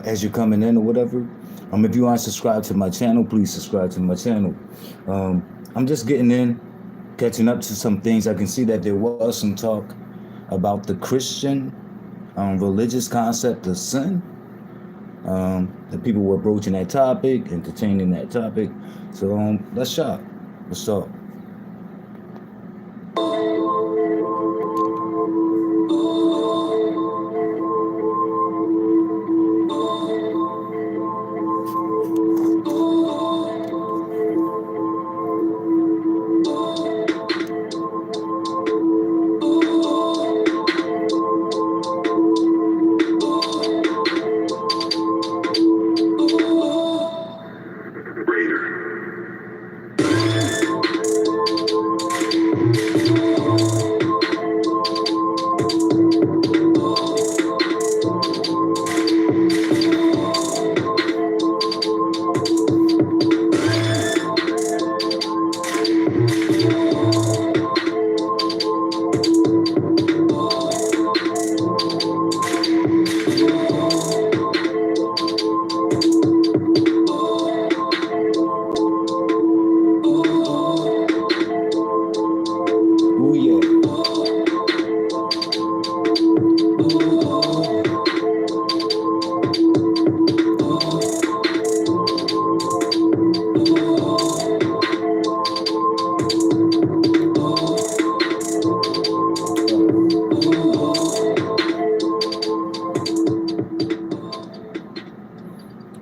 as you're coming in or whatever. If you aren't subscribed to my channel, please subscribe to my channel. I'm just getting in, catching up to some things. I can see that there was some talk about the Christian religious concept of sin. The people were broaching that topic, entertaining that topic. So let's talk. Let's talk.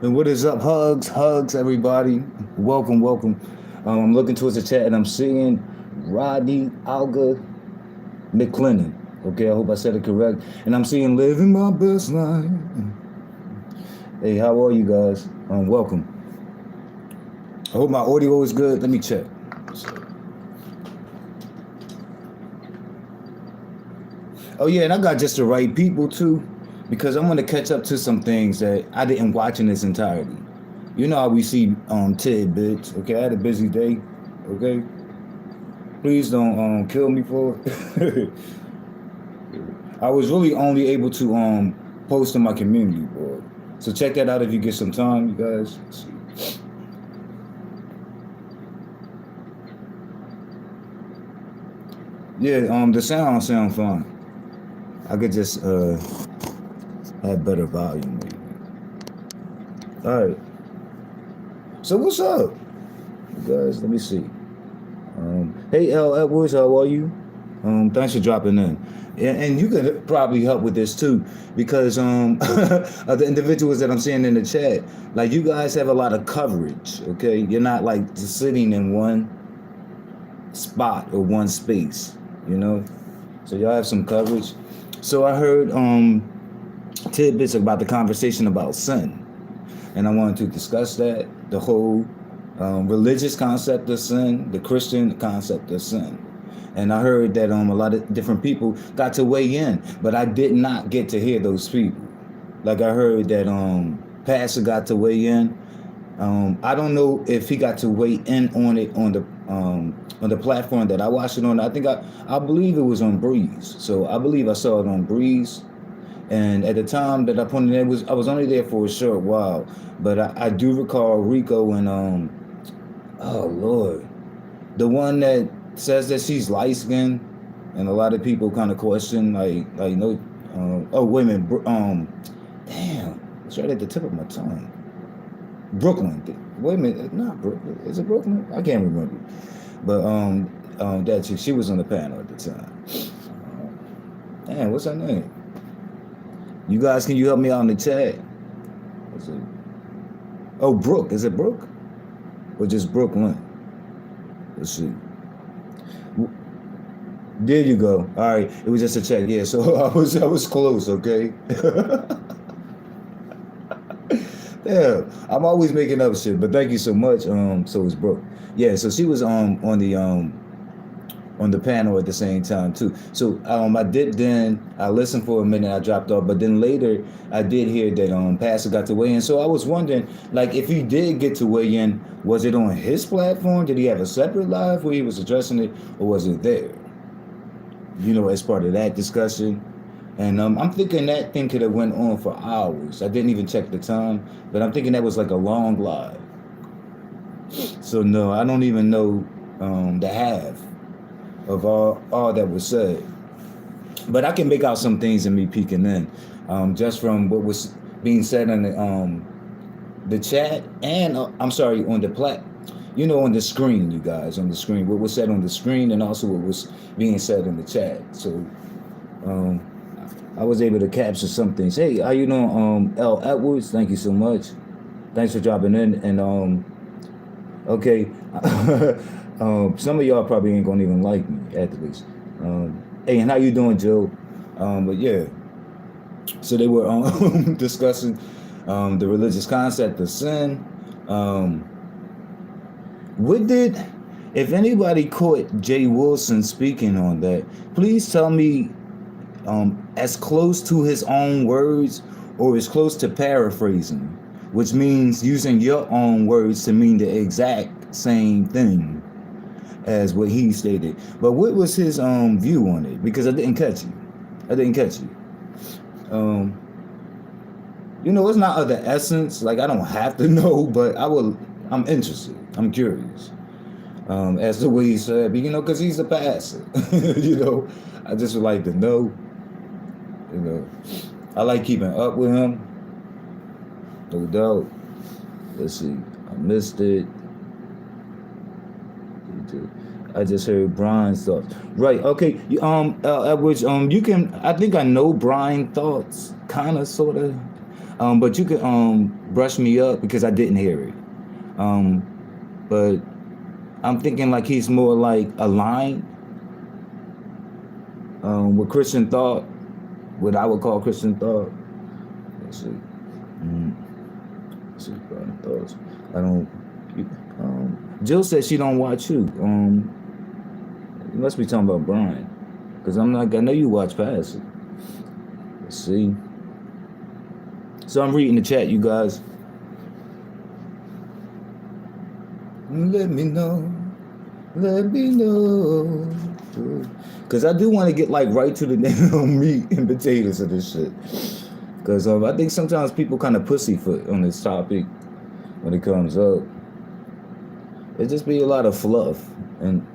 And what is up? Hugs, everybody. Welcome. I'm looking towards the chat and I'm seeing Rodney Alga McClennan. Okay, I hope I said it correct. And I'm seeing Living My Best Life. Hey, how are you guys? Welcome. I hope my audio is good. Let me check. Oh yeah, and I got just the right people too, because I'm gonna catch up to some things that I didn't watch in its entirety. You know how we see tidbits. Okay, I had a busy day. Okay, please don't kill me for it. I was really only able to post on my community board, so check that out if you get some time, you guys. Let's see. Yeah, the sound fine. I could just have better volume maybe. All right. So what's up, you guys? Let me see. Hey, L. Edwards, how are you? Thanks for dropping in. And you could probably help with this too, because of the individuals that I'm seeing in the chat, like you guys have a lot of coverage, okay? You're not like just sitting in one spot or one space, you know? So y'all have some coverage. So I heard tidbits about the conversation about sin, and I wanted to discuss that, the whole religious concept of sin, the Christian concept of sin. And I heard that a lot of different people got to weigh in, but I did not get to hear those people. Like I heard that Pastor got to weigh in. I don't know if he got to weigh in on it on the platform that I watched it on. I believe it was on Breeze. So I believe I saw it on Breeze. And at the time that I put it in, I was only there for a short while. But I do recall Rico and oh Lord, the one that says that she's light skinned, and a lot of people kind of question like no, oh wait a minute, damn, it's right at the tip of my tongue. Brooklyn, wait a minute, not Brooklyn, is it Brooklyn? I can't remember, but that she was on the panel at the time. Damn, what's her name? You guys, can you help me out in the chat? What's it? Oh, Brooke, is it Brooke? Or just Brooklyn? Let's see. There you go. All right, it was just a check. Yeah, so I was close. Okay. Yeah, I'm always making up shit, but thank you so much. So it's Brooke. Yeah, so she was on the panel at the same time too. So I dipped in, I listened for a minute, I dropped off, but then later I did hear that Pastor got to weigh in. So I was wondering, like, if he did get to weigh in, was it on his platform? Did he have a separate live where he was addressing it, or was it there? You know, as part of that discussion. And I'm thinking that thing could have went on for hours. I didn't even check the time, but I'm thinking that was like a long live. So no, I don't even know the half of all that was said. But I can make out some things in me peeking in, just from what was being said in the chat, and I'm sorry, on the on the screen, you guys, on the screen, what was said on the screen, and also what was being said in the chat. So um, I was able to capture some things. Hey, how you doing, L. Edwards? Thank you so much. Thanks for dropping in. And okay, some of y'all probably ain't gonna even like me at least. Hey, and how you doing, Joe? But yeah, so they were discussing the religious concept of sin. Um, what did, if anybody caught Jay Wilson speaking on that, please tell me as close to his own words or as close to paraphrasing, which means using your own words to mean the exact same thing as what he stated. But what was his view on it? Because I didn't catch you. It's not of the essence. Like, I don't have to know, but I'm interested. I'm curious. As to what he said, because he's a pastor. I just would like to know. I like keeping up with him. No doubt. Let's see. I missed it. I just heard Brian's thoughts. Right. Okay. Edwards. You can. I think I know Brian's thoughts, kind of, sort of. But you can brush me up because I didn't hear it. But I'm thinking like he's more like aligned with Christian thought, what I would call Christian thought. Let's see. Let's see, Brian thoughts. I don't. Jill said she don't watch you. You must be talking about Brian, because I know you watch past it. Let's see. So I'm reading the chat, you guys. Let me know. Because I do want to get like right to the damn meat and potatoes of this shit. Because I think sometimes people kind of pussyfoot on this topic when it comes up. It just be a lot of fluff and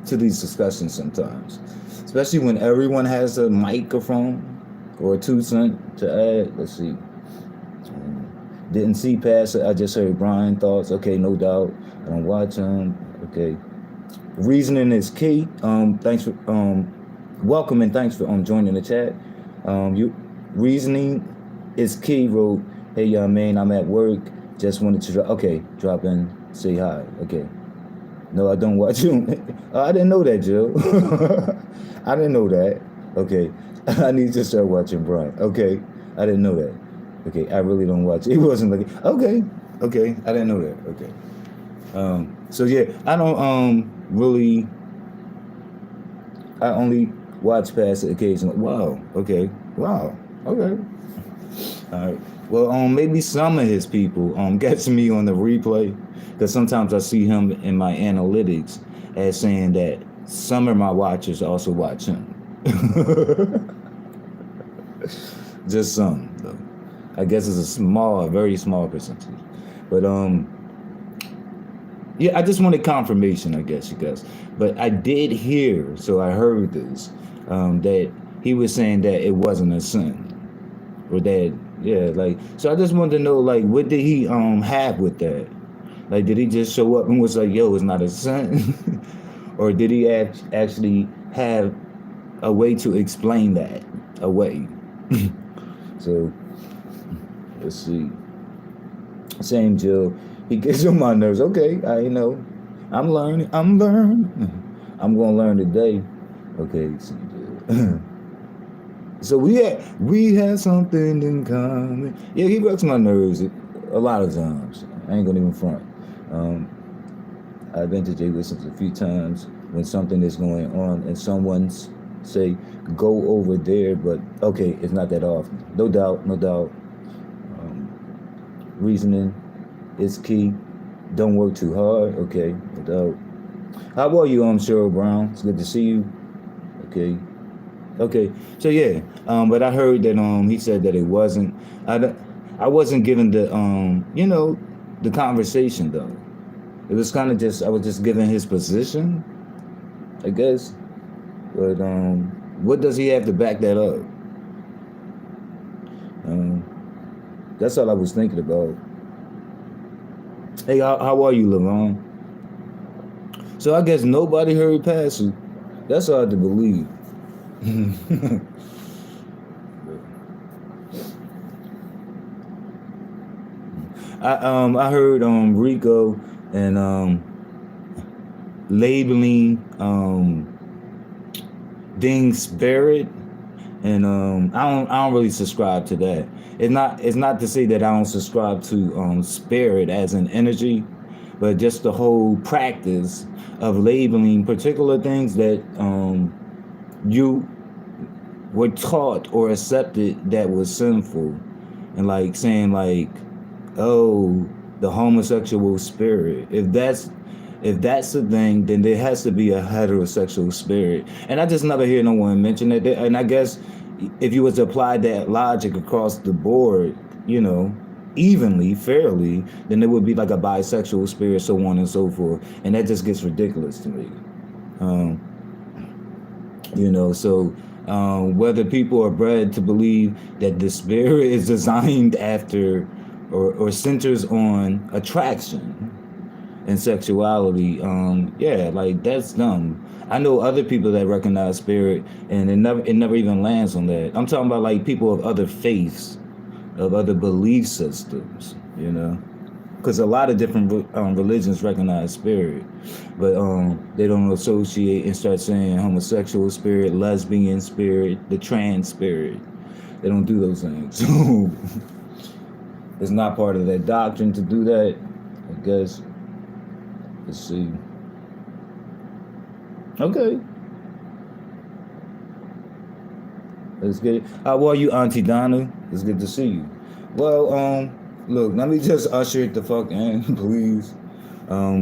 to these discussions sometimes, especially when everyone has a microphone or a 2 cent to add. Let's see. Didn't see past it. I just heard Brian thoughts. Okay, no doubt. I don't watch him. Okay. Reasoning is key. Thanks for welcome and thanks for joining the chat. Reasoning is key. Wrote, hey young man, I'm at work. Just wanted to drop in, say hi. Okay. No, I don't watch him. I didn't know that, Jill. I didn't know that. Okay. I need to start watching Brian. Okay. I didn't know that. Okay. I really don't watch it. He wasn't looking. Okay. I didn't know that. Okay. So yeah, I don't really. I only watch past it occasionally. Wow. Okay. Wow. Okay. All right. Well, maybe some of his people gets me on the replay, because sometimes I see him in my analytics as saying that some of my watchers also watch him. Just some, though. I guess it's a very small percentage. But yeah, I just wanted confirmation, I guess, you guys. But I did hear, so I heard this, that he was saying that it wasn't a sin, or that. Yeah, like, so I just wanted to know, like, what did he have with that? Like, did he just show up and was like, yo, it's not a sin? Or did he actually have a way to explain that away? So, let's see. Same Jill. He gets on my nerves. Okay, I know. I'm learning. I'm going to learn today. Okay, see Jill. So we had something in common. Yeah, he works my nerves a lot of times. I ain't gonna even front. I've been to Jay Wilson's a few times when something is going on and someone's say go over there, but okay, it's not that often. No doubt. Reasoning is key. Don't work too hard. Okay, no doubt. How are you, Cheryl Brown? It's good to see you. Okay. Okay, so yeah, but I heard that he said that it wasn't. I wasn't given the the conversation though. It was kind of just I was just giving his position, I guess. But what does he have to back that up? Um, that's all I was thinking about. Hey, how are you, LeVon? So I guess nobody heard past you. That's hard to believe. I heard Rico and labeling Ding Spirit, and I don't really subscribe to that. It's not to say that I don't subscribe to spirit as an energy, but just the whole practice of labeling particular things that you were taught or accepted that was sinful, and like saying like, oh, the homosexual spirit. If that's the thing, then there has to be a heterosexual spirit. And I just never hear no one mention it. And I guess if you was to apply that logic across the board, evenly, fairly, then it would be like a bisexual spirit, so on and so forth. And that just gets ridiculous to me. Um, so whether people are bred to believe that the spirit is designed after or centers on attraction and sexuality, yeah, like that's dumb. I know other people that recognize spirit, and it never even lands on that. I'm talking about like people of other faiths, of other belief systems, because a lot of different religions recognize spirit, but they don't associate and start saying homosexual spirit, lesbian spirit, the trans spirit. They don't do those things. So it's not part of their doctrine to do that, I guess. Let's see. Okay. Let's get it. How are you, Auntie Donna? It's good to see you. Well, look, let me just usher it the fuck in, please.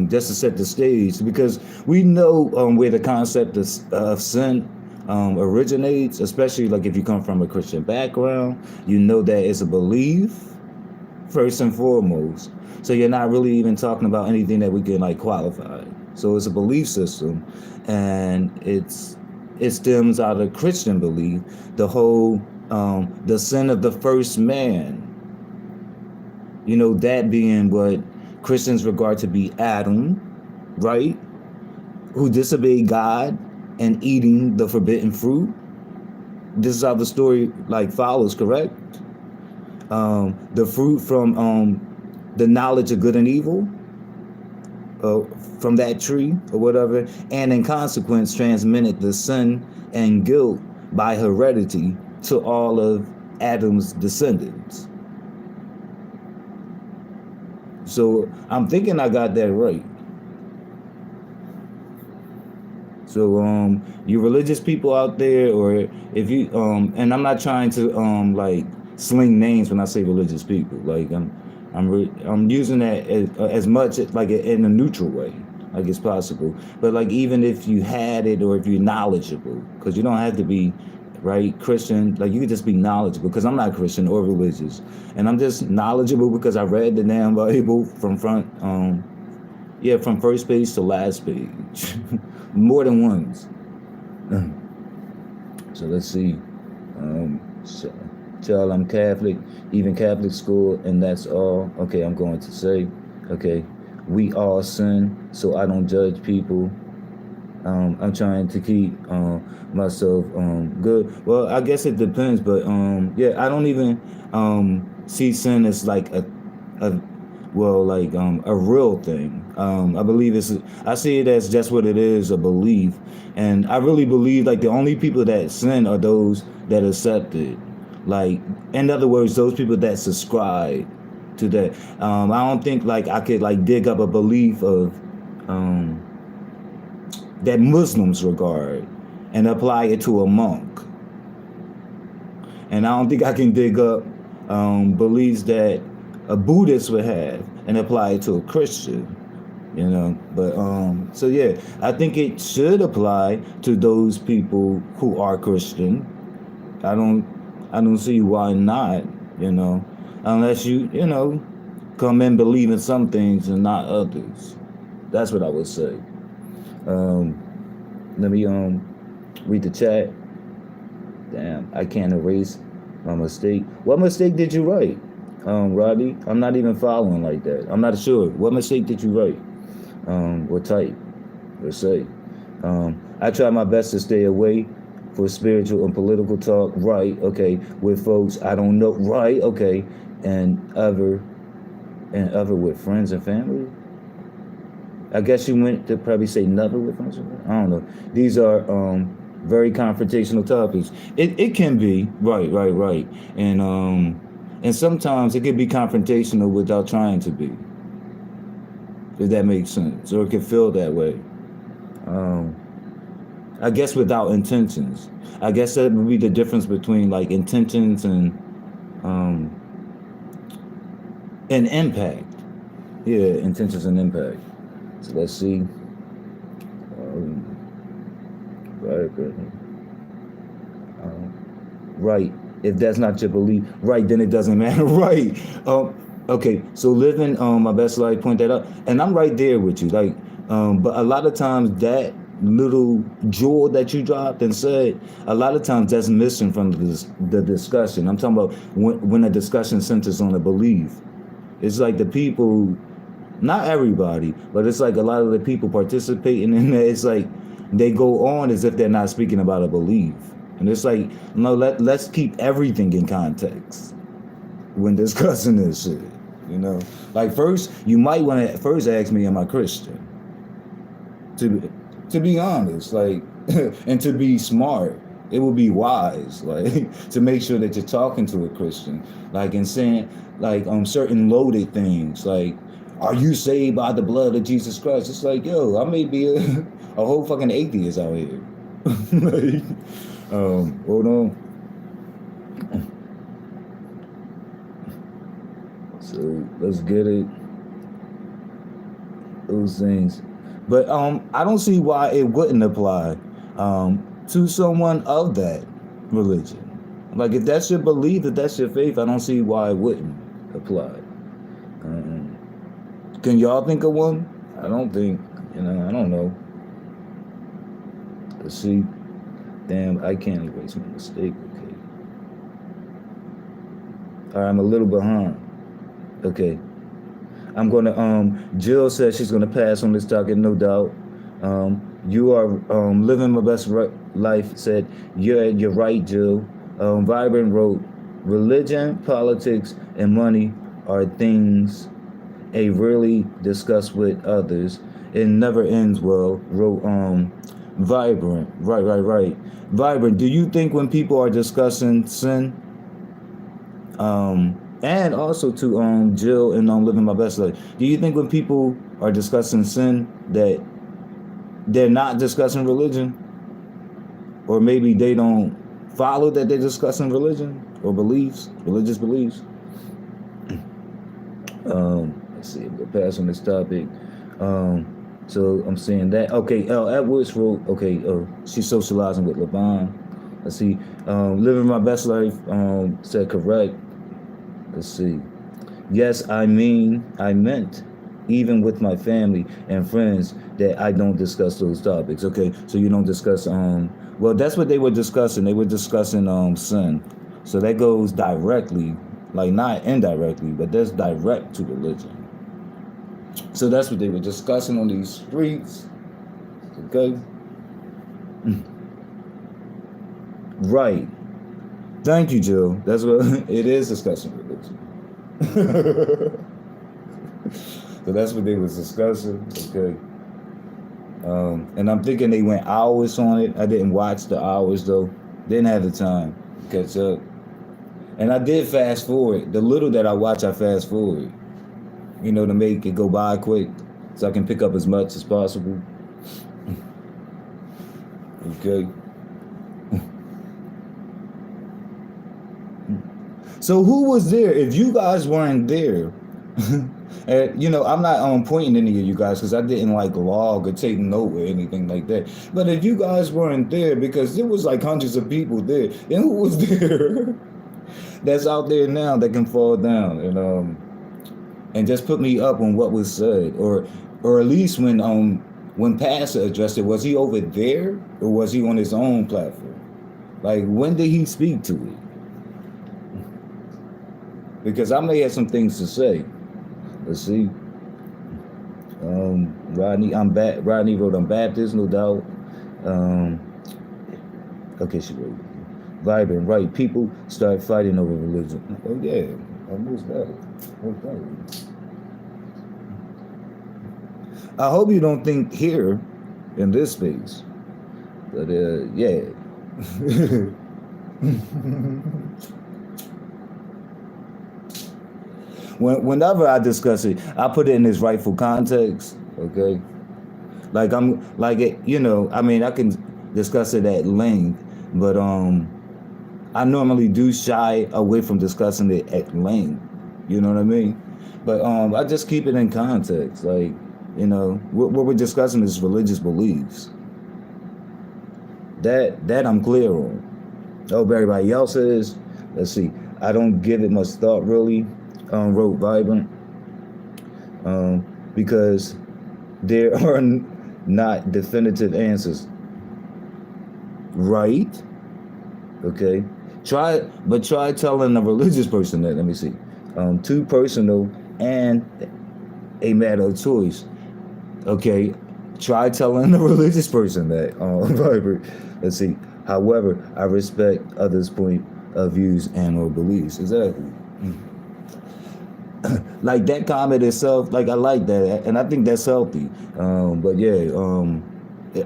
Just to set the stage, because we know where the concept of sin originates, especially like if you come from a Christian background, you know that it's a belief first and foremost. So you're not really even talking about anything that we can like qualify. So it's a belief system, and it stems out of Christian belief. The whole the sin of the first man. That being what Christians regard to be Adam, right? Who disobeyed God and eating the forbidden fruit. This is how the story like follows, correct? The fruit from the knowledge of good and evil, uh, from that tree or whatever, and in consequence transmitted the sin and guilt by heredity to all of Adam's descendants. So I'm thinking I got that right. So you religious people out there, or if you and I'm not trying to like sling names when I say religious people. Like I'm using that as much like in a neutral way, like it's possible. But like even if you had it, or if you're knowledgeable, because you don't have to be right Christian. Like you could just be knowledgeable, because I'm not Christian or religious, and I'm just knowledgeable because I read the damn Bible from from first page to last page, more than once. So let's see. So, tell I'm Catholic, even Catholic school, and that's all. Okay, I'm going to say, okay, we all sin, so I don't judge people. I'm trying to keep myself good. Well, I guess it depends, but yeah, I don't even see sin as like a a real thing. I believe I see it as just what it is, a belief. And I really believe like the only people that sin are those that accept it. Like, in other words, those people that subscribe to that. I don't think like I could like dig up a belief of that Muslims regard and apply it to a monk. And I don't think I can dig up beliefs that a Buddhist would have and apply it to a Christian. you know. But so yeah, I think it should apply to those people who are Christian. I don't I don't see why not, you know, unless you know, come in believe in some things and not others. That's what I would say. Um, Let me read the chat. Damn, I can't erase my mistake. What mistake did you write, Robbie? I'm not even following like that. I'm not sure. What mistake did you write? Or type or say? I try my best to stay away for spiritual and political talk. Right? Okay. With folks I don't know. Right? Okay. And other with friends and family. I guess you went to probably say never with friends and family. I don't know. These are very confrontational topics. It can be right, and sometimes it can be confrontational without trying to be. If that makes sense, or it can feel that way. Um, I guess without intentions. I guess that would be the difference between like intentions um, and impact. Yeah, intentions and impact. So let's see. Right, right. If that's not your belief, right, then it doesn't matter. Right. Okay. So living my best life, point that out, and I'm right there with you. Like, but a lot of times that little jewel that you dropped and said, a lot of times that's missing from the discussion. I'm talking about when a discussion centers on a belief. It's like the people, not everybody, but it's like a lot of the people participating in it. It's like they go on as if they're not speaking about a belief. And it's like, no, let's keep everything in context when discussing this shit. You know, like first, you might want to first ask me, am I Christian? To be honest, like, and to be smart, it would be wise, like, to make sure that you're talking to a Christian, like, and saying, like, certain loaded things, like, are you saved by the blood of Jesus Christ? It's like, yo, I may be a whole fucking atheist out here. Like, hold on. So let's get it. Those things, but I don't see why it wouldn't apply to someone of that religion. Like if that's your belief, if that's your faith, I don't see why it wouldn't apply. Can y'all think of one? I don't think. You know, I don't know. Let's see. Damn, I can't erase my mistake. Okay. All right, I'm a little behind. Okay. I'm gonna Jill says she's gonna pass on this topic, no doubt. You are living my best life. Said you're right, Jill. Vibrant wrote, religion, politics, and money are things a rarely discuss with others. It never ends well. Wrote Vibrant. Right. Vibrant. Do you think when people are discussing sin, and also to Jill and living my best life, do you think when people are discussing sin that they're not discussing religion, or maybe they don't follow that they're discussing religion or beliefs, religious beliefs? Let's see, we'll pass on this topic. So I'm saying that. Okay, Edwards wrote, okay, she's socializing with Levon. Let's see, living my best life, said correct. Let's see. Yes, I meant, even with my family and friends, that I don't discuss those topics. Okay, so you don't discuss, well, that's what they were discussing. They were discussing sin. So that goes directly, like not indirectly, but that's direct to religion. So that's what they were discussing on these streets. Okay. Right. Thank you, Jill. That's what it is, discussing religion. So that's what they was discussing. Okay. And I'm thinking they went hours on it. I didn't watch the hours though. Didn't have the time to catch up. And I did fast forward. The little that I watch, I fast forward. You know, to make it go by quick, so I can pick up as much as possible. Okay. So who was there? If you guys weren't there, And I'm not pointing any of you guys because I didn't like log or take note or anything like that. But if you guys weren't there, because there was like hundreds of people there, and who was there that's out there now that can fall down and just put me up on what was said, or at least when Pastor addressed it, was he over there or was he on his own platform? Like, when did he speak to it? Because I may have some things to say. Let's see. Rodney wrote, I'm Baptist, no doubt. Okay, she wrote, vibrant, right? People start fighting over religion. Oh yeah, almost that. Okay. I hope you don't think here in this space, but yeah. Whenever I discuss it, I put it in its rightful context. Okay, like I'm like it. I mean, I can discuss it at length, but I normally do shy away from discussing it at length. You know what I mean? But I just keep it in context. Like, what we're discussing is religious beliefs. That I'm clear on. Oh, but everybody else is. Let's see. I don't give it much thought, really. Wrote Vibrant. Because there are not definitive answers. Right? Okay. Try telling a religious person that. Let me see. Too personal and a matter of choice. Okay. Try telling a religious person that. Vibrant. Let's see. However, I respect others' point of views and or beliefs. Exactly. Like that comment itself, like I like that, and I think that's healthy. But yeah,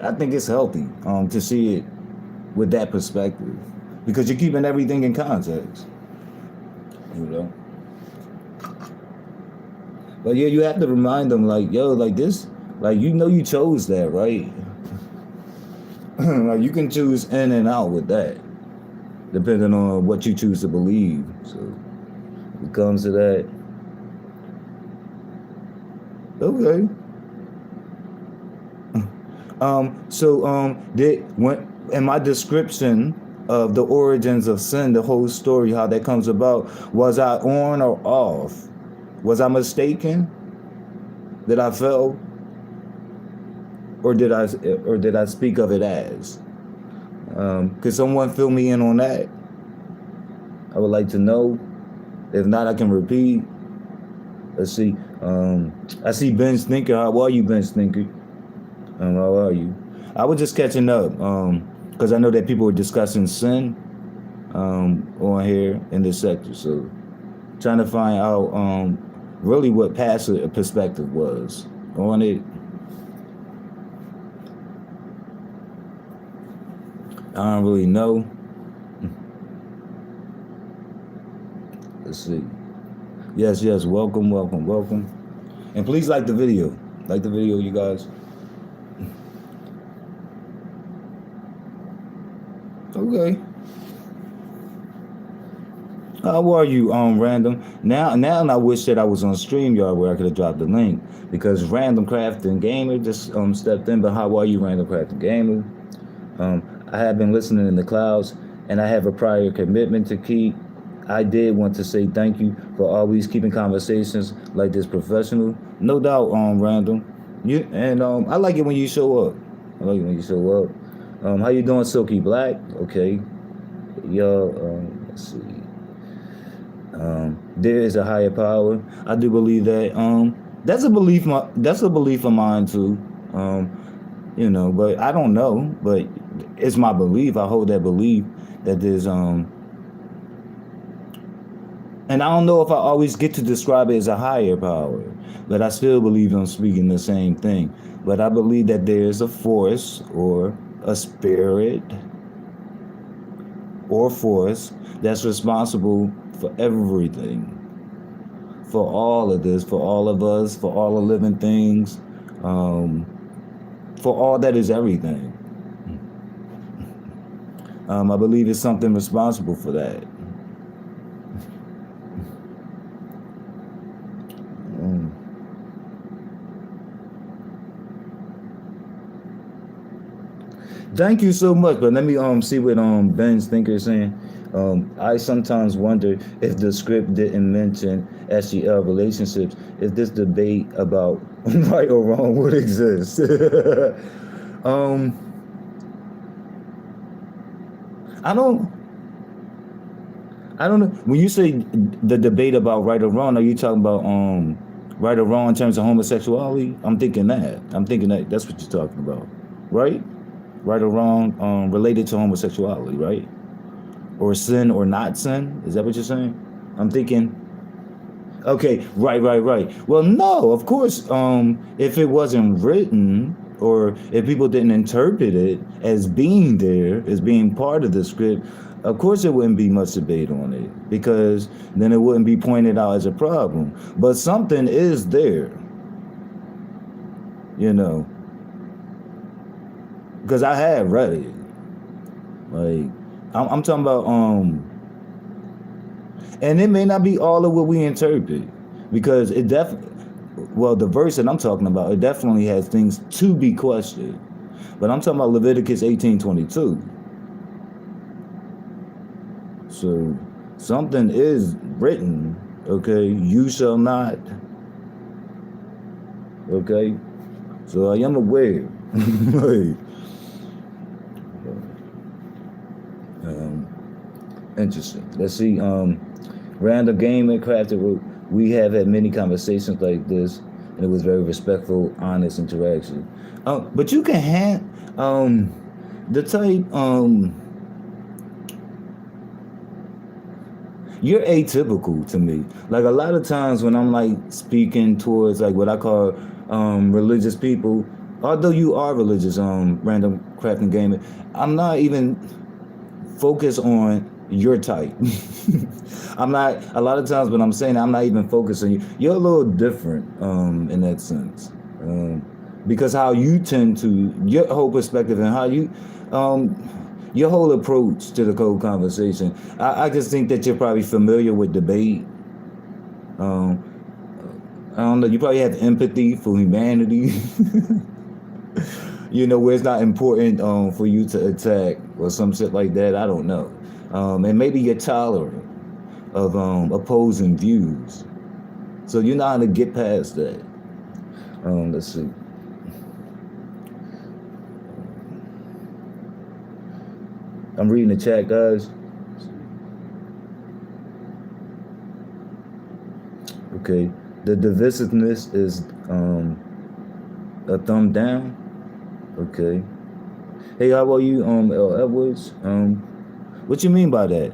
I think it's healthy to see it with that perspective, because you're keeping everything in context. But yeah, you have to remind them, like, yo, like this, like you chose that, right? Like you can choose in and out with that, depending on what you choose to believe. So if it comes to that. Okay. In my description of the origins of sin, the whole story, how that comes about, was I on or off? Was I mistaken? Did I fail? Or did I speak of it as? Could someone fill me in on that? I would like to know. If not, I can repeat. Let's see. I see Ben Stinker. How are you, Ben Stinker? How are you? I was just catching up because I know that people were discussing sin on here in this sector. So trying to find out really what Pastor perspective was on it. I don't really know. Let's see. Yes, welcome. And please like the video. Like the video, you guys. Okay. How are you, Random? Now I wish that I was on StreamYard where I could have dropped the link, because Random Crafting Gamer just stepped in. But how are you, Random Crafting Gamer? I have been listening in the clouds, and I have a prior commitment to keep. I did want to say thank you for always keeping conversations like this professional. No doubt, Random. I like it when you show up. How you doing, Silky Black? Okay. Yo, let's see. There is a higher power. I do believe that. That's a belief. That's a belief of mine too. But I don't know. But it's my belief. I hold that belief that there's and I don't know if I always get to describe it as a higher power, but I still believe I'm speaking the same thing. But I believe that there is a force or a spirit or force that's responsible for everything, for all of this, for all of us, for all the living things, for all that is everything. I believe it's something responsible for that. Thank you so much. But let me see what Ben's thinker is saying. I sometimes wonder if the script didn't mention SGL relationships, if this debate about right or wrong would exist. um, I don't. I don't know. When you say the debate about right or wrong, are you talking about right or wrong in terms of homosexuality? I'm thinking that. I'm thinking that that's what you're talking about, right? Right or wrong related to homosexuality, right? Or sin or not sin? Is that what you're saying? I'm thinking. Okay, right. Well, no, of course. If it wasn't written, or if people didn't interpret it as being there, as being part of the script, of course there wouldn't be much debate on it because then it wouldn't be pointed out as a problem. But something is there, you know, because I have read it. Like, I'm talking about and it may not be all of what we interpret because it definitely, well, the verse that I'm talking about, it definitely has things to be questioned. But I'm talking about Leviticus 18:22. So something is written, okay? You shall not, okay? So I am aware. Like, interesting. Let's see. Random Game and Crafted. We have had many conversations like this, and it was very respectful, honest interaction. But you can have the type you're atypical to me. Like a lot of times when I'm like speaking towards like what I call religious people, although you are religious, Random Crafting Gaming, I'm not even focused on your type. I'm not. A lot of times when I'm saying I'm not even focused on you. You're a little different in that sense, because how you tend to your whole perspective and how you. Your whole approach to the code conversation, I just think that you're probably familiar with debate. Um, I don't know. You probably have empathy for humanity. You know, where it's not important for you to attack or some shit like that. I don't know. And maybe you're tolerant of opposing views. So you know how to get past that. Let's see. I'm reading the chat, guys. Okay. The divisiveness is a thumb down. Okay. Hey, how are you, L. Edwards? What you mean by that?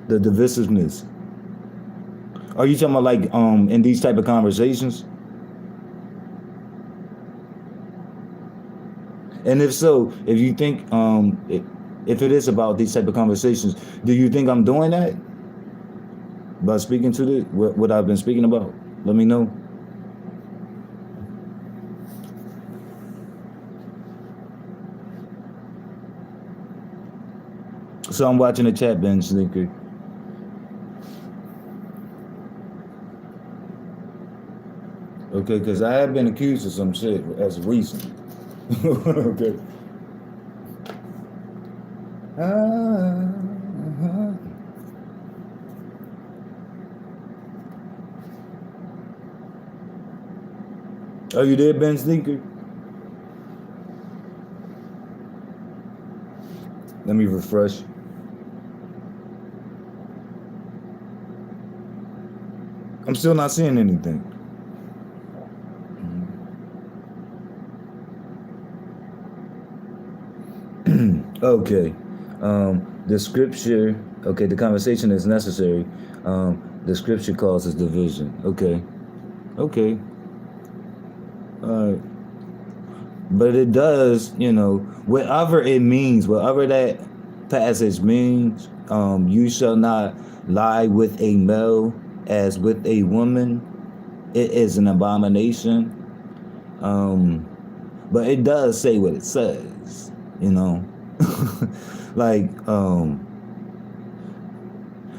The divisiveness. Are you talking about like in these type of conversations? And if so, if you think if it is about these type of conversations, do you think I'm doing that by speaking to the what I've been speaking about? Let me know. So I'm watching the chat, Ben Sneaker. Okay, because I have been accused of some shit as recent. Okay. Are you there, Ben Sneaker? Let me refresh. I'm still not seeing anything. Okay. The scripture, okay, the conversation is necessary. The scripture causes division. Okay. Okay. All right. But it does, you know, whatever it means, whatever that passage means, you shall not lie with a male as with a woman. It is an abomination. But it does say what it says, you know. Like,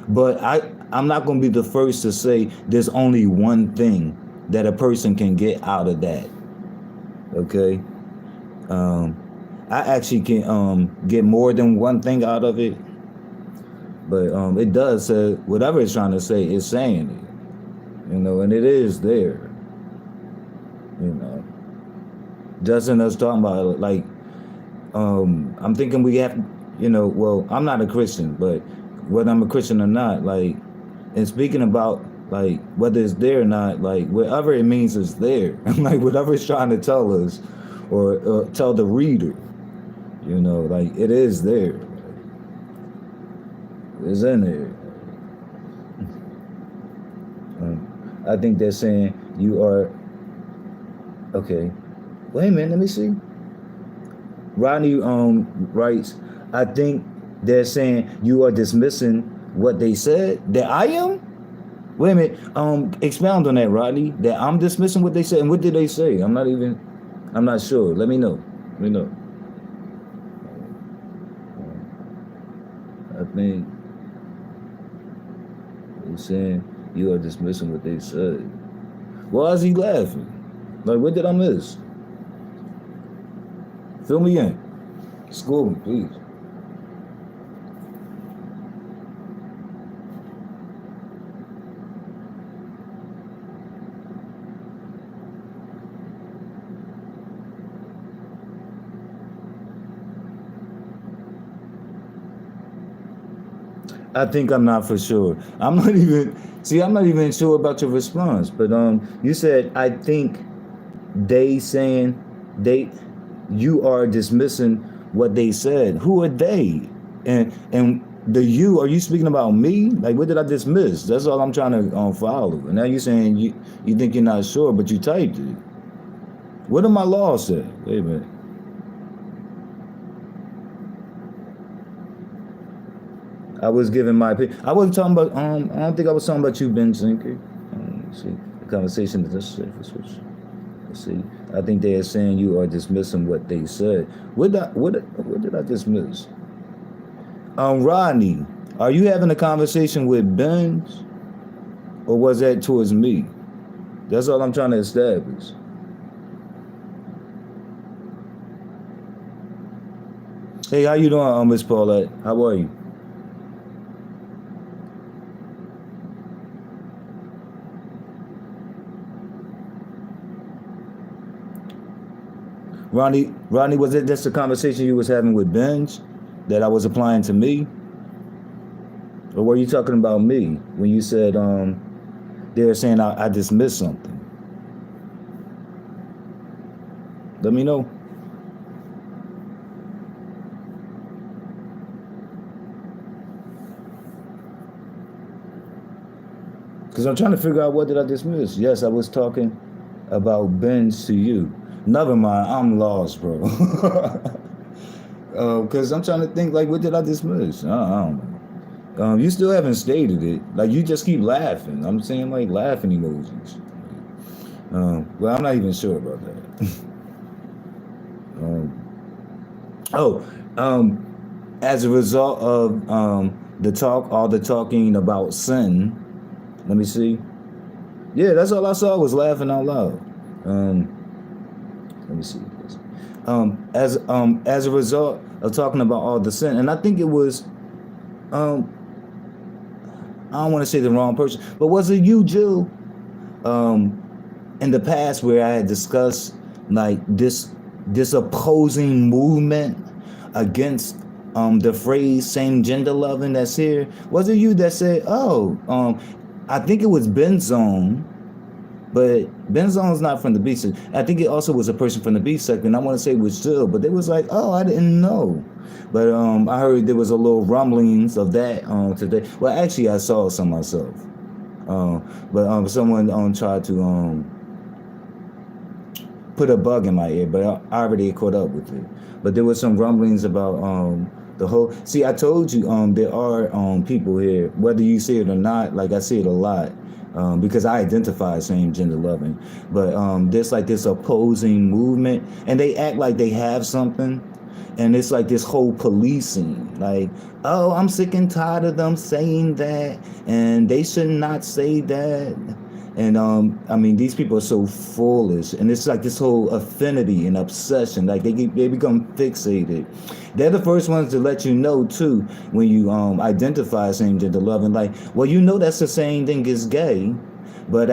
but I'm not gonna be the first to say there's only one thing that a person can get out of that. Okay? Um, I actually can get more than one thing out of it, but it does say whatever it's trying to say, it's saying it, and it is there, you know. Doesn't us talking about it, like I'm thinking we have, well, I'm not a Christian, but whether I'm a Christian or not, like, and speaking about like whether it's there or not, like whatever it means is there, like whatever it's trying to tell us, or tell the reader, like it is there, it's in there. I think they're saying you are okay. Wait a minute, let me see. Rodney writes, I think they're saying you are dismissing what they said. That I am? Wait a minute. Expound on that, Rodney. That I'm dismissing what they said. And what did they say? I'm not sure. Let me know. I think they're saying you are dismissing what they said. Why is he laughing? Like, what did I miss? Fill me in. School me, please. I think I'm not for sure. I'm not even sure about your response. But you said I think they saying you are dismissing what they said. Who are they? And the you, are you speaking about me? Like, what did I dismiss? That's all I'm trying to follow. And now you're saying you think you're not sure, but you typed it. What did my law say? Wait a minute. I was giving my opinion. I wasn't talking about. I don't think I was talking about you, Ben Zinker. Let's see, the conversation is just surface. Let's see. I think they are saying you are dismissing what they said. What did I dismiss? Rodney, are you having a conversation with Ben, or was that towards me? That's all I'm trying to establish. Hey, how you doing, Miss Paulette? How are you? Rodney, was it just a conversation you was having with Benj that I was applying to me? Or were you talking about me when you said they were saying I dismissed something? Let me know. Because I'm trying to figure out what did I dismiss. Yes, I was talking about Benj to you. Never mind, I'm lost, bro. Because I'm trying to think, like, what did I dismiss? I don't know. You still haven't stated it. Like, you just keep laughing. I'm saying, like, laughing emojis. Well, I'm not even sure about that. As a result of all the talking about sin, let me see. Yeah, that's all I saw was laughing out loud. Let me see. As a result of talking about all the sin, and I think it was, I don't want to say the wrong person, but was it you, Jill? In the past, where I had discussed like this opposing movement against the phrase same gender loving that's here. Was it you that said, I think it was Benzone, but Benzone's not from the beat section. I think it also was a person from the beat section. I want to say it was Jill, but it was like, I didn't know. But I heard there was a little rumblings of that today. Well, actually, I saw some myself. But someone tried to put a bug in my ear, but I already caught up with it. But there was some rumblings about the whole. See, I told you there are people here, whether you see it or not. Like I see it a lot. Because I identify same gender loving, but there's like this opposing movement, and they act like they have something, and it's like this whole policing, like, I'm sick and tired of them saying that, and they should not say that, And I mean, these people are so foolish, and it's like this whole affinity and obsession. Like they become fixated. They're the first ones to let you know too when you identify same gender loving. Like, well, you know that's the same thing as gay. But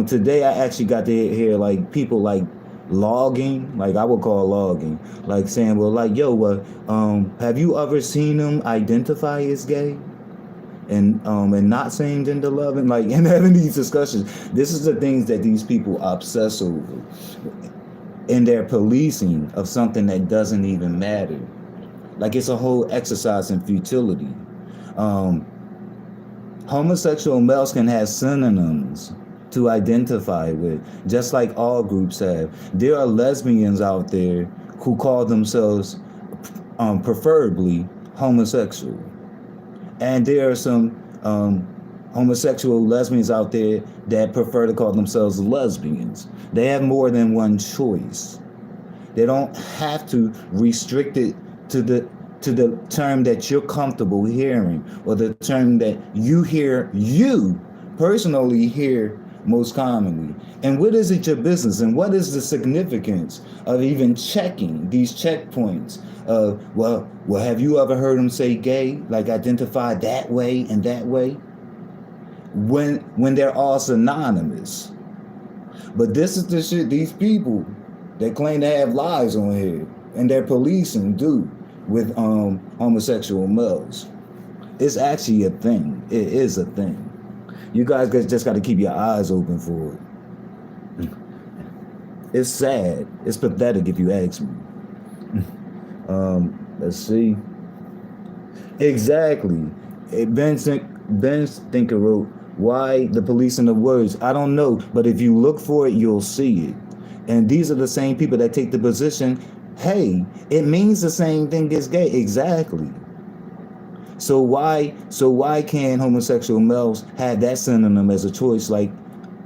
today I actually got to hear like people like logging, like I would call logging, like saying, well, like, yo, have you ever seen them identify as gay? And not saying gender loving, like, and having these discussions. This is the things that these people obsess over, in their policing of something that doesn't even matter. Like it's a whole exercise in futility. Um, Homosexual males can have synonyms to identify with, just like all groups have. There are lesbians out there who call themselves preferably homosexual. And there are some homosexual lesbians out there that prefer to call themselves lesbians. They have more than one choice. They don't have to restrict it to the term that you're comfortable hearing, or the term that you personally hear most commonly. And what is it your business? And what is the significance of even checking these checkpoints? Well, have you ever heard them say gay, like identify that way and that way? When they're all synonymous. But this is the shit these people that claim to have lives on here and they're policing do with homosexual males. It's actually a thing. It is a thing. You guys just got to keep your eyes open for it. It's sad. It's pathetic if you ask me. Let's see. Exactly. Ben Stinker wrote, why the policing of words? I don't know, but if you look for it, you'll see it. And these are the same people that take the position, hey, it means the same thing as gay. Exactly. So why can't homosexual males have that synonym as a choice like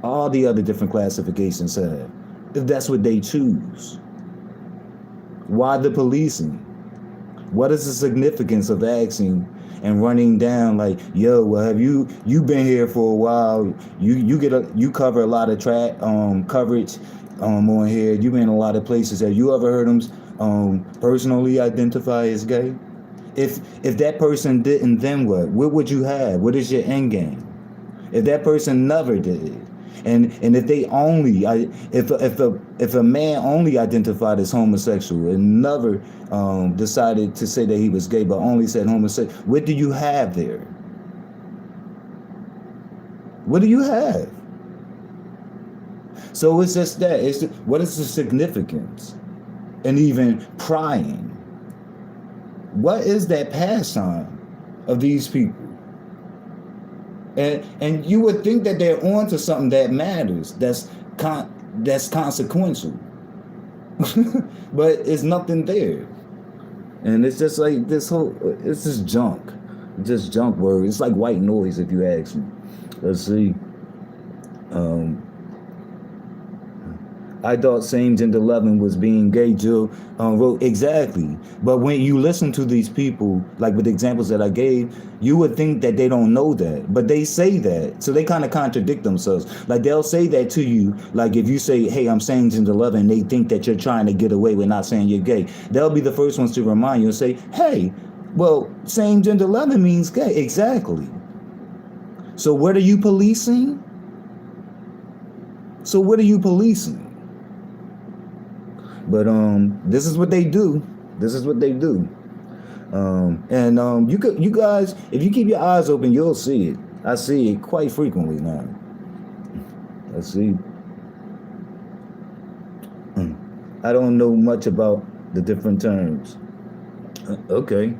all the other different classifications have, if that's what they choose? Why the policing? What is the significance of asking and running down like, yo, well, have you been here for a while? You cover a lot of coverage on here. You've been in a lot of places. Have you ever heard them personally identify as gay? If that person didn't, then what? What would you have? What is your end game? If that person never did, and if they only, if a man only identified as homosexual and never decided to say that he was gay, but only said homosexual, what do you have there? What do you have? So it's just that. What is the significance? And even prying. What is that pastime of these people? And you would think that they're onto something that matters, that's consequential. But it's nothing there. And it's just like it's just junk. Just junk word. It's like white noise if you ask me. Let's see. I thought same gender loving was being gay. Jill wrote, exactly. But when you listen to these people, like with the examples that I gave, you would think that they don't know that. But they say that. So they kind of contradict themselves. Like they'll say that to you. Like if you say, hey, I'm same gender loving, they think that you're trying to get away with not saying you're gay. They'll be the first ones to remind you and say, hey, well, same gender loving means gay. Exactly. So what are you policing? So what are you policing? But this is what they do. This is what they do. You guys, if you keep your eyes open, you'll see it. I see it quite frequently now. Let's see. I don't know much about the different terms. Okay.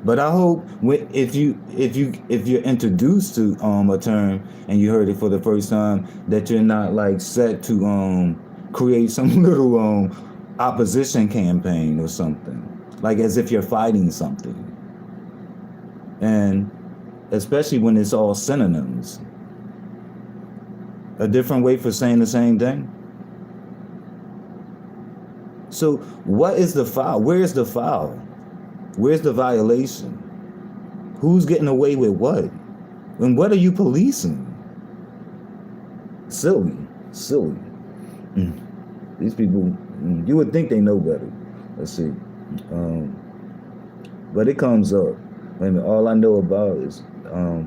But I hope if you're introduced to a term and you heard it for the first time, that you're not like set to create some little opposition campaign or something, like as if you're fighting something. And especially when it's all synonyms, a different way for saying the same thing. So what is the foul? Where's the foul? Where's the violation? Who's getting away with what? And what are you policing? Silly, silly. Mm. These people, you would think they know better. Let's see. Um, but it comes up. Wait a minute, all I know about is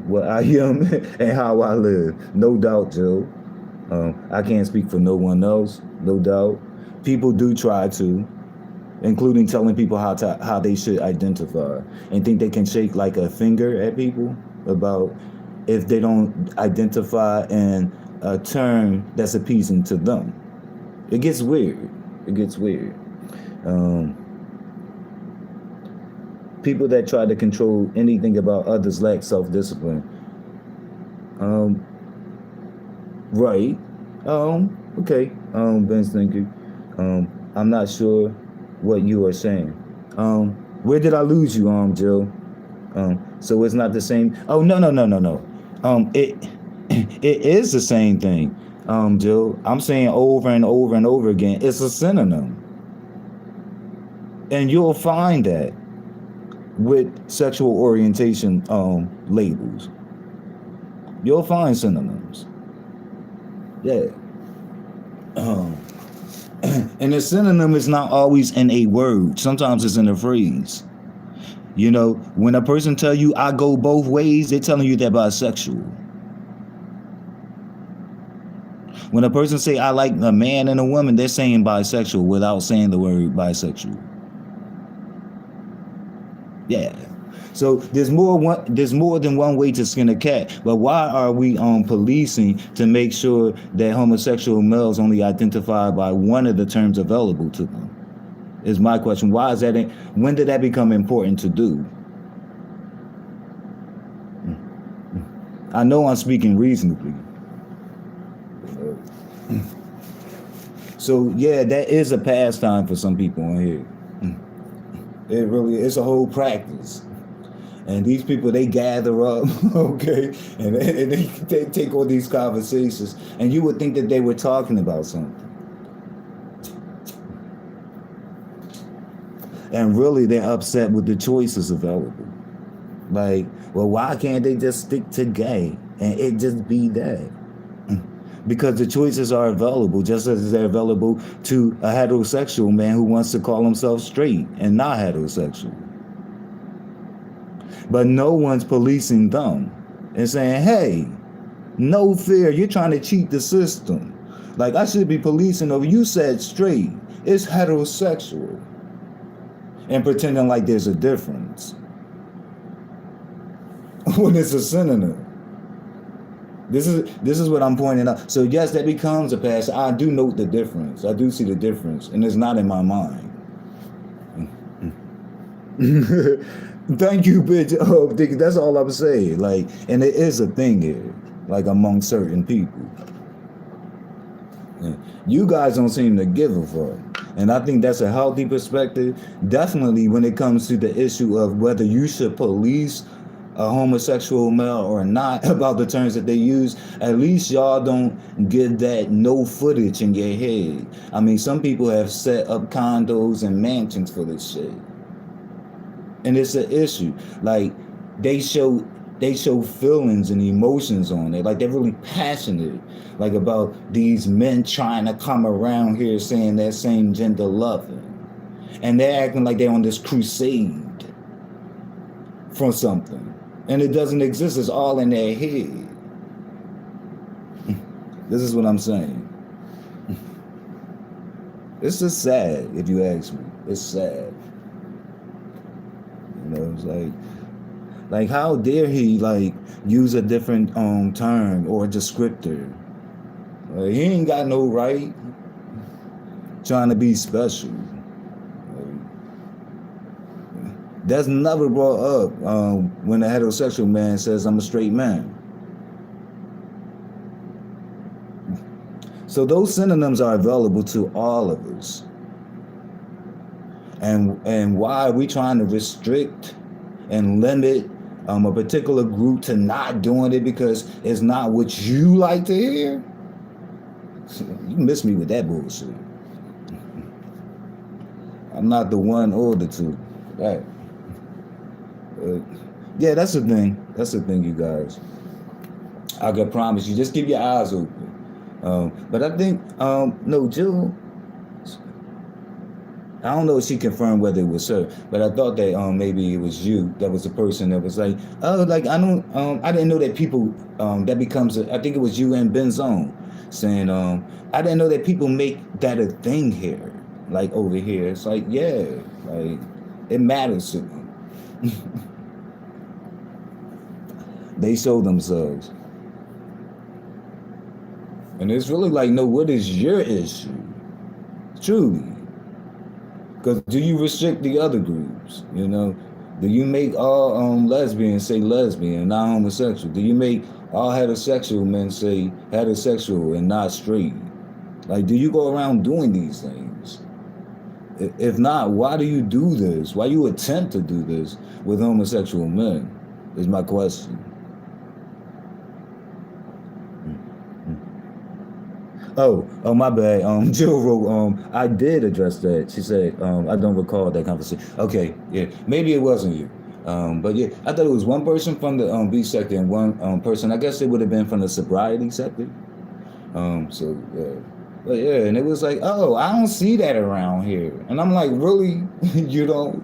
what I am and how I live. No doubt, Joe. I can't speak for no one else. No doubt. People do try to, including telling people how they should identify, and think they can shake like a finger at people about if they don't identify in a term that's appeasing to them. It gets weird. It gets weird. Um, People that try to control anything about others lack self-discipline. Um, right. Okay. Ben Stinker. I'm not sure what you are saying. Where did I lose you, Jill? So it's not the same. Oh, no. It it is the same thing, Jill. I'm saying over and over and over again. It's a synonym, and you'll find that with sexual orientation labels. You'll find synonyms. Yeah. And the synonym is not always in a word. Sometimes it's in a phrase. You know, when a person tell you I go both ways, they're telling you they're bisexual. When a person say I like a man and a woman, they're saying bisexual without saying the word bisexual. Yeah. So there's more than one way to skin a cat. But why are we policing to make sure that homosexual males only identify by one of the terms available to them? Is my question. Why is that? When did that become important to do? I know I'm speaking reasonably. So yeah, that is a pastime for some people on here. It really is a whole practice. And these people, they gather up, okay, and they take all these conversations, and you would think that they were talking about something. And really, they're upset with the choices available. Like, well, why can't they just stick to gay and it just be that? Because the choices are available, just as they're available to a heterosexual man who wants to call himself straight and not heterosexual. But no one's policing them and saying, hey, no fear, you're trying to cheat the system. Like, I should be policing over, you said straight, it's heterosexual. And pretending like there's a difference. When it's a synonym. This is what I'm pointing out. So yes, that becomes a pass. I do note the difference. I do see the difference. And it's not in my mind. Thank you, bitch. Oh, that's all I'm saying. Like, and it is a thing here, like among certain people. You guys don't seem to give a fuck. And I think that's a healthy perspective. Definitely when it comes to the issue of whether you should police a homosexual male or not about the terms that they use, at least y'all don't give that no footage in your head. I mean, some people have set up condos and mansions for this shit. And it's an issue. Like, they show feelings and emotions on it. Like, they're really passionate, like, about these men trying to come around here saying that same gender loving. And they're acting like they're on this crusade for something. And it doesn't exist. It's all in their head. This is what I'm saying. It's just sad, if you ask me. It's sad. You know, it's like how dare he like use a different term or a descriptor? He ain't got no right trying to be special. That's never brought up when a heterosexual man says I'm a straight man. So those synonyms are available to all of us. And why are we trying to restrict and limit a particular group to not doing it because it's not what you like to hear? You miss me with that bullshit. I'm not the one or the two. Right. Yeah, that's the thing. That's the thing, you guys. I can promise you. Just keep your eyes open. But I think no, Jill. I don't know if she confirmed whether it was her, but I thought that maybe it was you that was the person that was like, oh, like I didn't know that people that becomes I think it was you and Benzone saying I didn't know that people make that a thing here, like over here. It's like yeah, like it matters to them. They show themselves, and it's really like, no, what is your issue, truly? Because do you restrict the other groups? You know, do you make all lesbians say lesbian, not homosexual? Do you make all heterosexual men say heterosexual and not straight? Like, do you go around doing these things? If not, why do you do this? Why you attempt to do this with homosexual men? Is my question. Oh, my bad. Jill wrote, I did address that. She said, I don't recall that conversation. Okay, yeah, maybe it wasn't you. But yeah, I thought it was one person from the B sector and one person. I guess it would have been from the sobriety sector. So yeah, but yeah, and it was like, oh, I don't see that around here, and I'm like, really, you don't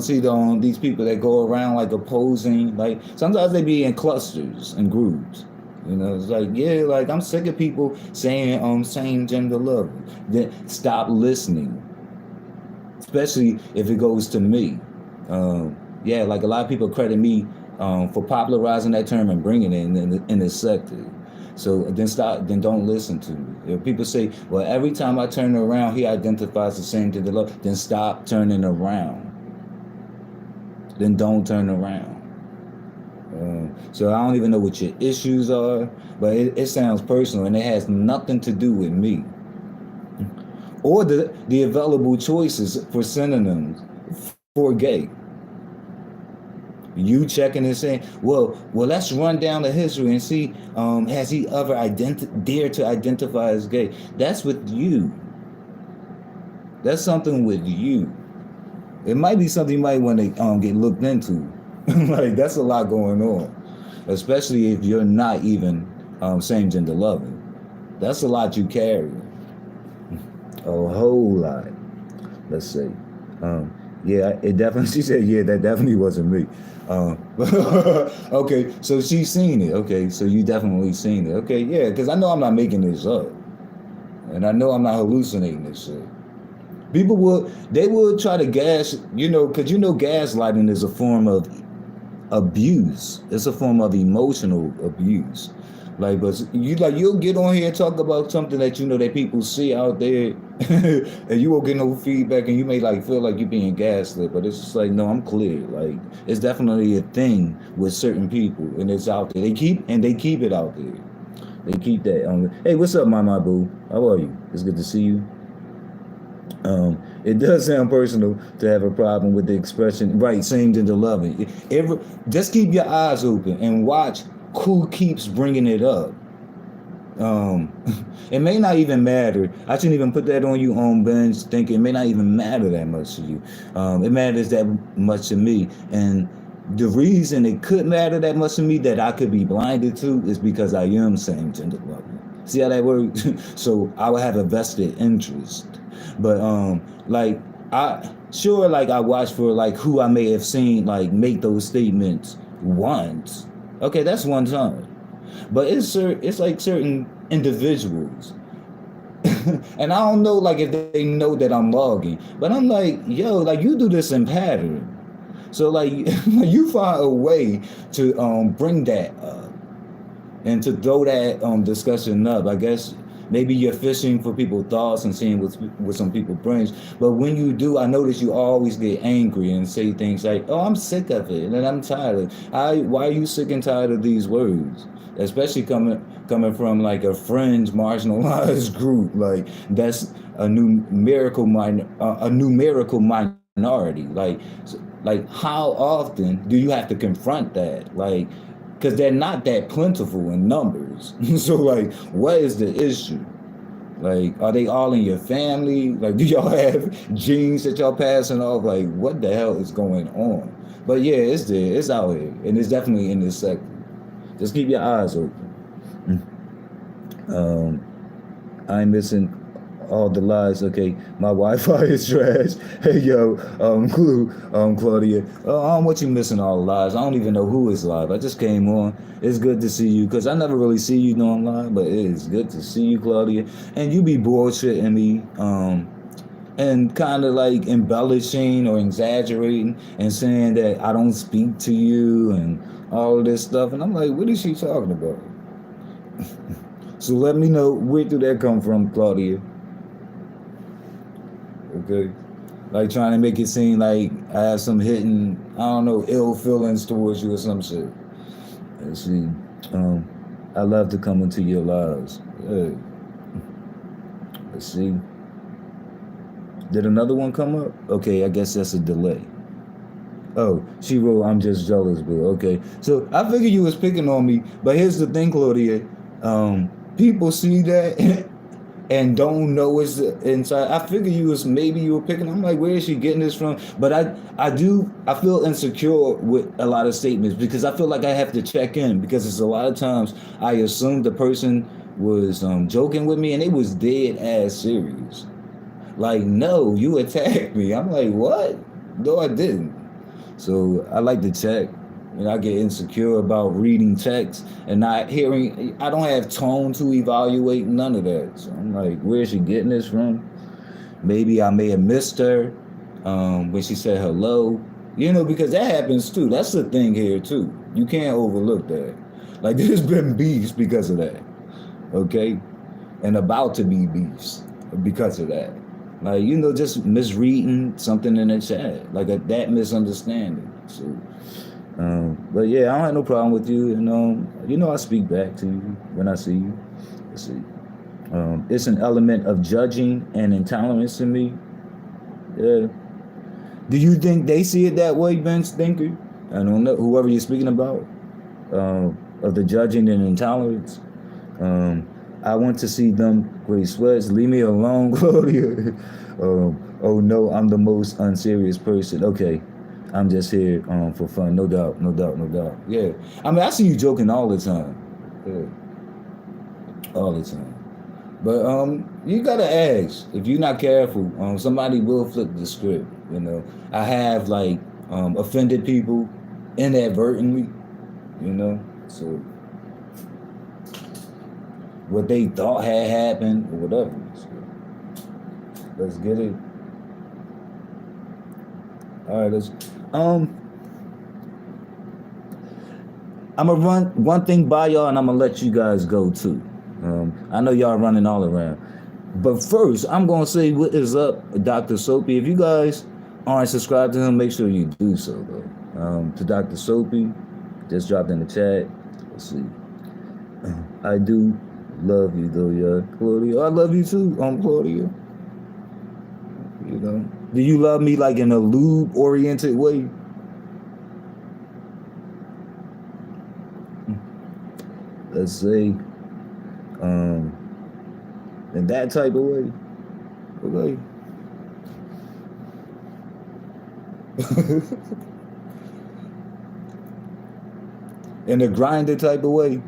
see these people that go around like opposing. Like sometimes they be in clusters and groups. You know, it's like yeah, like I'm sick of people saying same gender love. Then stop listening, especially if it goes to me. Yeah, like a lot of people credit me for popularizing that term and bringing it in this sector. So then don't listen to me. If people say, well, every time I turn around, he identifies the same gender love, then stop turning around. Then don't turn around. So I don't even know what your issues are, but it sounds personal and it has nothing to do with me or the available choices for synonyms for gay. You checking and saying, well, let's run down the history and see, has he ever dared to identify as gay? That's with you. That's something with you. It might be something you might want to get looked into. Like that's a lot going on, especially if you're not even same gender loving. That's a lot you carry. A whole lot. Let's say. Yeah, it definitely. She said, yeah, that definitely wasn't me. Okay, so she's seen it. Okay, so you definitely seen it. Okay, yeah, because I know I'm not making this up, and I know I'm not hallucinating this shit. People would try to because gaslighting is a form of abuse. It's a form of emotional abuse. Like, but you'll get on here and talk about something that you know that people see out there, and you won't get no feedback, and you may like feel like you're being gaslit, but it's just like, no, I'm clear. Like, it's definitely a thing with certain people, and it's out there. They keep it out there. They keep that. Hey, what's up, my boo? How are you? It's good to see you. It does sound personal to have a problem with the expression, right? Same gender loving. Just keep your eyes open and watch who keeps bringing it up. It may not even matter. I shouldn't even put that on you on bench thinking it may not even matter that much to you. It matters that much to me. And the reason it could matter that much to me that I could be blinded to is because I am same gender loving. See how that works? So I would have a vested interest. But I watch for like who I may have seen like make those statements once. Okay, that's one time. But it's like certain individuals. And I don't know like if they know that I'm logging. But I'm like, yo, like you do this in pattern. So like you find a way to bring that up and to throw that discussion up. I guess maybe you're fishing for people's thoughts and seeing what some people brings. But when you do, I notice you always get angry and say things like, oh, I'm sick of it and I'm tired of it. Why are you sick and tired of these words? Especially coming from like a fringe marginalized group, like that's a numerical minority. Like how often do you have to confront that? Like, because they're not that plentiful in numbers. So like, what is the issue? Like, are they all in your family? Like, do y'all have genes that y'all passing off? Like, what the hell is going on? But yeah, it's there. It's out here. And it's definitely in this sector. Just keep your eyes open. Um, I'm missing all the lies. Okay, my Wi-Fi is trash. Hey yo, Claudia, I don't want you missing all the lives. I don't even know who is live. I just came on. It's good to see you because I never really see you online, but it is good to see you, Claudia. And you be bullshitting me, and kind of like embellishing or exaggerating and saying that I don't speak to you and all of this stuff. And I'm like, what is she talking about? So let me know where did that come from, Claudia? Okay. Like trying to make it seem like I have some hidden, I don't know, ill feelings towards you or some shit. Let's see. Um, I love to come into your lives. Hey, let's see. Did another one come up? Okay, I guess that's a delay. Oh, she wrote, I'm just jealous, boo. Okay. So I figured you was picking on me, but here's the thing, Claudia. People see that and don't know it's inside. I figure maybe you were picking. I'm like, where is she getting this from? But I feel insecure with a lot of statements because I feel like I have to check in because it's a lot of times I assume the person was joking with me and it was dead ass serious. Like, no, you attacked me. I'm like, what? No, I didn't. So I like to check. And I get insecure about reading text and not hearing. I don't have tone to evaluate none of that. So I'm like, where is she getting this from? Maybe I may have missed her when she said hello. Because that happens too. That's the thing here too. You can't overlook that. Like there's been beefs because of that. Okay, and about to be beefs because of that. Like just misreading something in the chat, like that misunderstanding. So. But yeah, I don't have no problem with you, and I speak back to you when I see you. Let's see. It's an element of judging and intolerance to me. Yeah. Do you think they see it that way, Ben Stinker? I don't know. Whoever you're speaking about, of the judging and intolerance. I want to see them great sweats. Leave me alone, Claudia. Oh no, I'm the most unserious person. Okay. I'm just here for fun, no doubt, no doubt, no doubt. Yeah, I mean, I see you joking all the time, all the time. But you gotta ask. If you're not careful, somebody will flip the script. I have like offended people inadvertently. So what they thought had happened or whatever. So, let's get it. All right, let's. I'm gonna run one thing by y'all, and I'm gonna let you guys go too. I know y'all running all around, but first I'm gonna say what is up, Dr. Soapy. If you guys aren't subscribed to him, make sure you do so though. To Dr. Soapy, just dropped in the chat. Let's see. I do love you though, yeah, Claudia. I love you too, Claudia. Do you love me like in a lube-oriented way? Let's say, in that type of way. Okay. In a grinded type of way.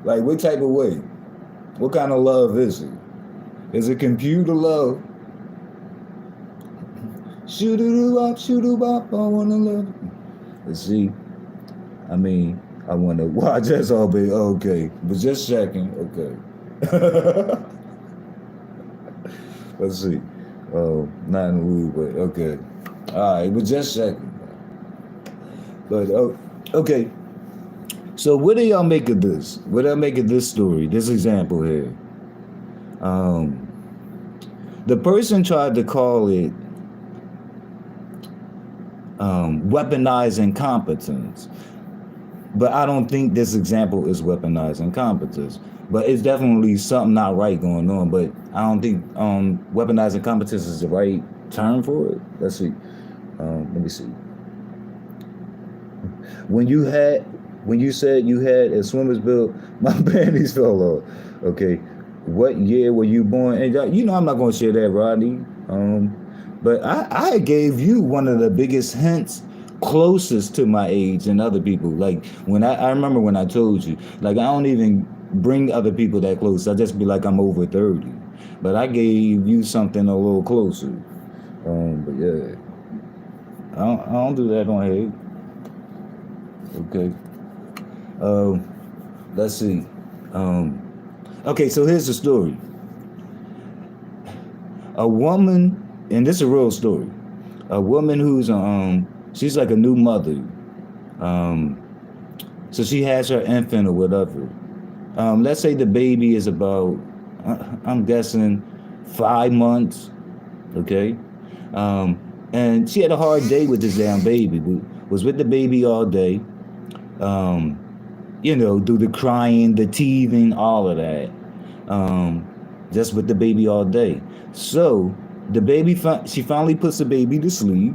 Like what type of way? What kind of love is it? Is it computer love? Shoot-a-doo-bop, I wanna love you. Let's see. I mean, I wanna watch. That's all, baby. Okay, but just checking. Okay. Let's see. Oh, not in the mood, but okay. All right, but just checking. But okay. So what do y'all make of this? What do y'all make of this story? This example here. The person tried to call it weaponized incompetence, but I don't think this example is weaponized incompetence. But it's definitely something not right going on. But I don't think weaponized incompetence is the right term for it. Let's see. Let me see. When you said you had a swimmer's bill, my panties fell off. Okay. What year were you born? And I'm not going to share that, Rodney. But I gave you one of the biggest hints closest to my age than other people. Like when I remember when I told you, like I don't even bring other people that close. I just be like I'm over 30. But I gave you something a little closer. But yeah. I don't do that on hate. Okay. Let's see. Okay, so here's the story. A woman, and this is a real story. A woman who's she's like a new mother. So she has her infant or whatever. Let's say the baby is about, I'm guessing, 5 months. Okay. And she had a hard day with this damn baby. Was with the baby all day. Do the crying, the teething, all of that. Just with the baby all day. So the baby, she finally puts the baby to sleep,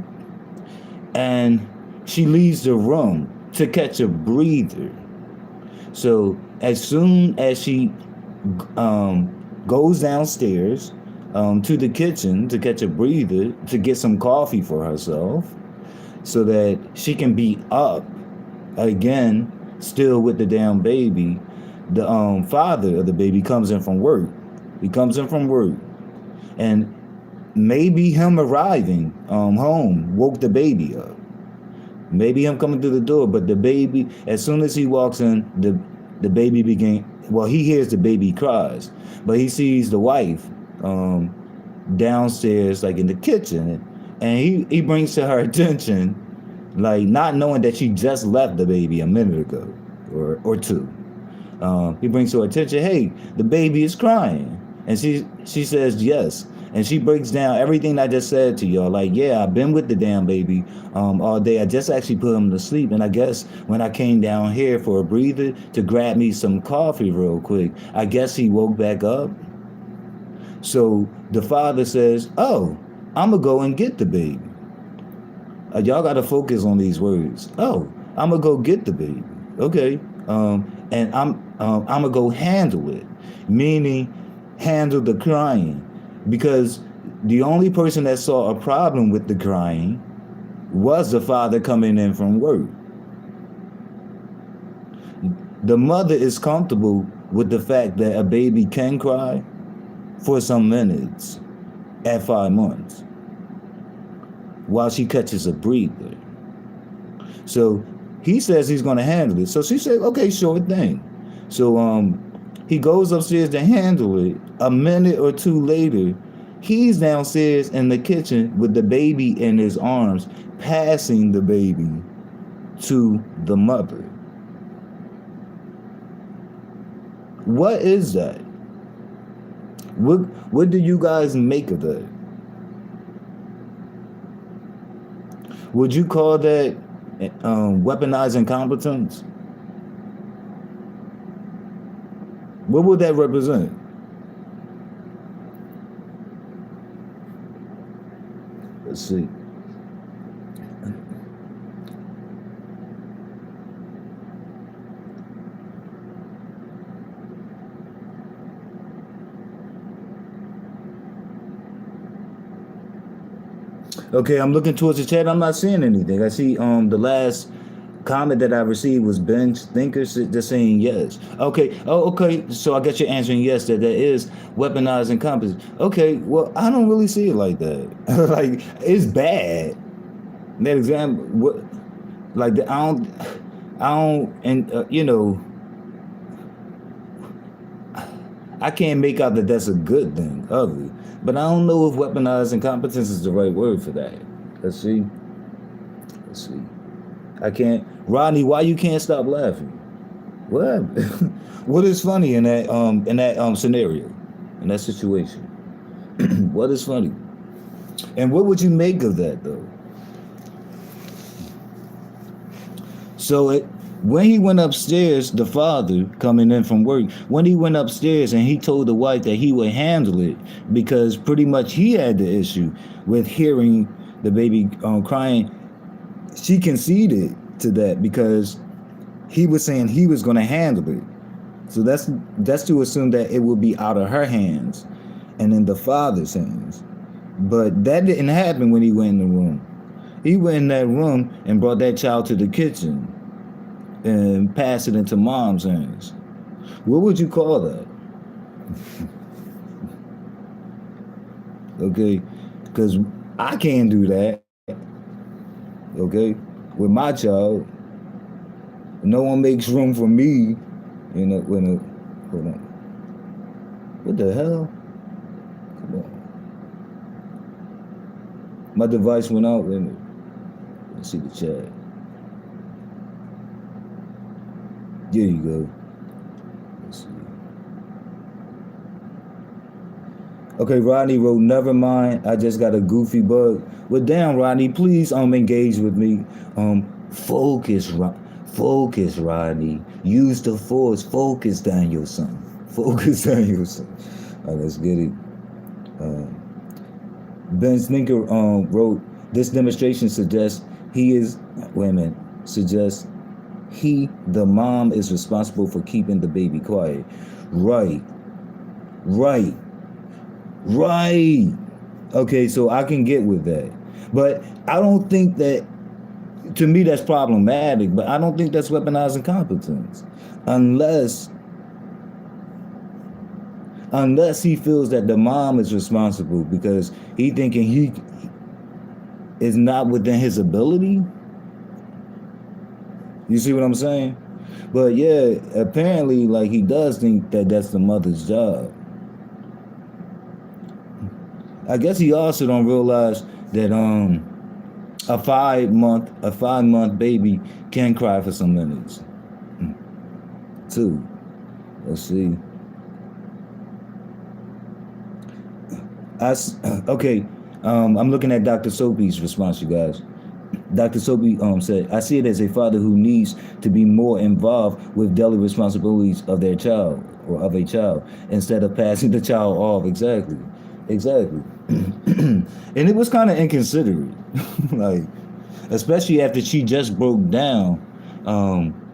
and she leaves the room to catch a breather. So as soon as she goes downstairs to the kitchen to catch a breather, to get some coffee for herself, so that she can be up again, still with the damn baby, the father of the baby comes in from work. He comes in from work, and maybe him arriving home woke the baby up. Maybe him coming through the door, but the baby, as soon as he walks in, the baby he hears the baby cries, but he sees the wife downstairs, like in the kitchen, and he brings to her attention, like not knowing that she just left the baby a minute ago or two. He brings to her attention, hey, the baby is crying. And she says yes. And she breaks down everything I just said to y'all. Like, yeah, I've been with the damn baby all day. I just actually put him to sleep. And I guess when I came down here for a breather to grab me some coffee real quick, I guess he woke back up. So the father says, oh, I'm going to go and get the baby. Y'all got to focus on these words. Oh, I'm going to go get the baby. Okay. And I'm going to go handle it. Meaning handle the crying. Because the only person that saw a problem with the crying was the father coming in from work. The mother is comfortable with the fact that a baby can cry for some minutes at 5 months while she catches a breather. So he says he's going to handle it. So she said, okay, sure thing. So he goes upstairs to handle it. A minute or two later, he's downstairs in the kitchen with the baby in his arms, passing the baby to the mother. What is that? What do you guys make of that? Would you call that weaponizing competence? What would that represent? Let's see. Okay, I'm looking towards the chat. I'm not seeing anything. I see the last comment that I received was Bench Thinker just saying yes. Okay. Oh, okay. So I guess you're answering yes, that there is weaponizing competence. Okay. Well, I don't really see it like that. Like, it's bad. That example, what, like, I don't, and I can't make out that that's a good thing of it. But I don't know if weaponizing competence is the right word for that. Let's see. I can't. Rodney, why you can't stop laughing? What? What is funny in that scenario, in that situation? What is funny? And what would you make of that though? So when he went upstairs, the father coming in from work, when he went upstairs and he told the wife that he would handle it because pretty much he had the issue with hearing the baby crying, she conceded to that because he was saying he was going to handle it. So that's to assume that it would be out of her hands and in the father's hands. But that didn't happen when he went in the room. He went in that room and brought that child to the kitchen and passed it into mom's hands. What would you call that? Okay, because I can't do that. Okay, with my child, no one makes room for me. You know, hold on. What the hell? Come on. My device went out. Wait a minute. Let's see the chat. There you go. Let's see. Okay, Rodney wrote, never mind. I just got a goofy bug. Well, damn, Rodney, please engage with me. Focus, Rodney. Use the force. Focus, Danielson. Focus, Danielson. All right, let's get it. Ben Sninker wrote, this demonstration suggests the mom is responsible for keeping the baby quiet. Right. Okay, so I can get with that. But I don't think that, to me, that's problematic, but I don't think that's weaponizing competence. Unless he feels that the mom is responsible because he thinking he is not within his ability. You see what I'm saying? But yeah, apparently, like, he does think that that's the mother's job. I guess he also don't realize that a 5 month baby can cry for some minutes. Too. Let's see. Okay. I'm looking at Dr. Soapy's response, you guys. Dr. Soapy said, I see it as a father who needs to be more involved with daily responsibilities of their child or of a child instead of passing the child off. Exactly. And it was kind of inconsiderate, like, especially after she just broke down,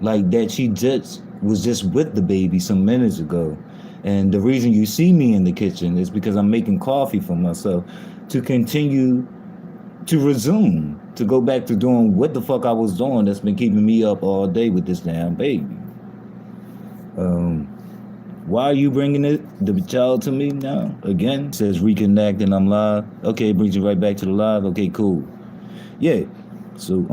like that she just was just with the baby some minutes ago. And the reason you see me in the kitchen is because I'm making coffee for myself to continue to resume, to go back to doing what the fuck I was doing that's been keeping me up all day with this damn baby. Why are you bringing the child to me now? Again, it says reconnect and I'm live. Okay, it brings you right back to the live. Okay, cool. Yeah. So,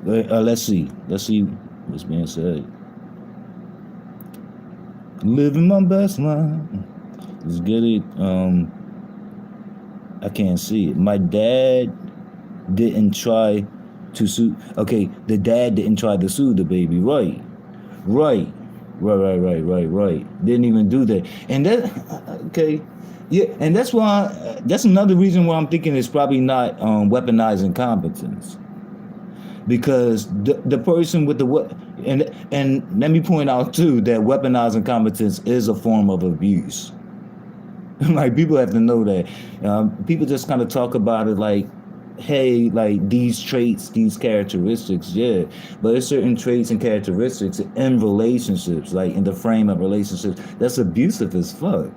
let's see. Let's see what's being said. Living my best life. Let's get it. I can't see it. My dad didn't try to sue. Okay, the dad didn't try to sue the baby. Right. Didn't even do that. And that, okay, yeah, and that's why, that's another reason why I'm thinking it's probably not weaponizing competence. Because the person with the, and let me point out too that weaponizing competence is a form of abuse. Like, people have to know that. People just kind of talk about it like, hey, like, these traits, these characteristics, yeah, but there's certain traits and characteristics in relationships, like in the frame of relationships, that's abusive as fuck.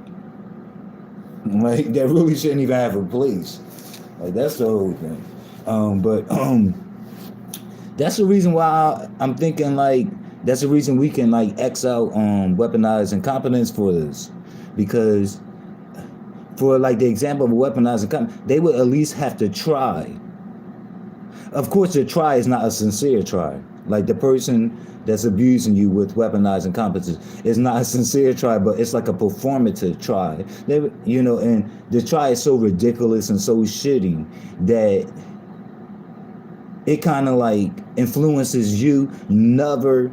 Like, that really shouldn't even have a place. Like, that's the whole thing. But that's the reason why I'm thinking, like, that's the reason we can, like, X out weaponize incompetence for this, because for, like, the example of weaponizing, they would at least have to try. Of course, the try is not a sincere try. Like, the person that's abusing you with weaponizing competence is not a sincere try, but it's like a performative try. They, you know, and the try is so ridiculous and so shitty that it kind of, like, influences you never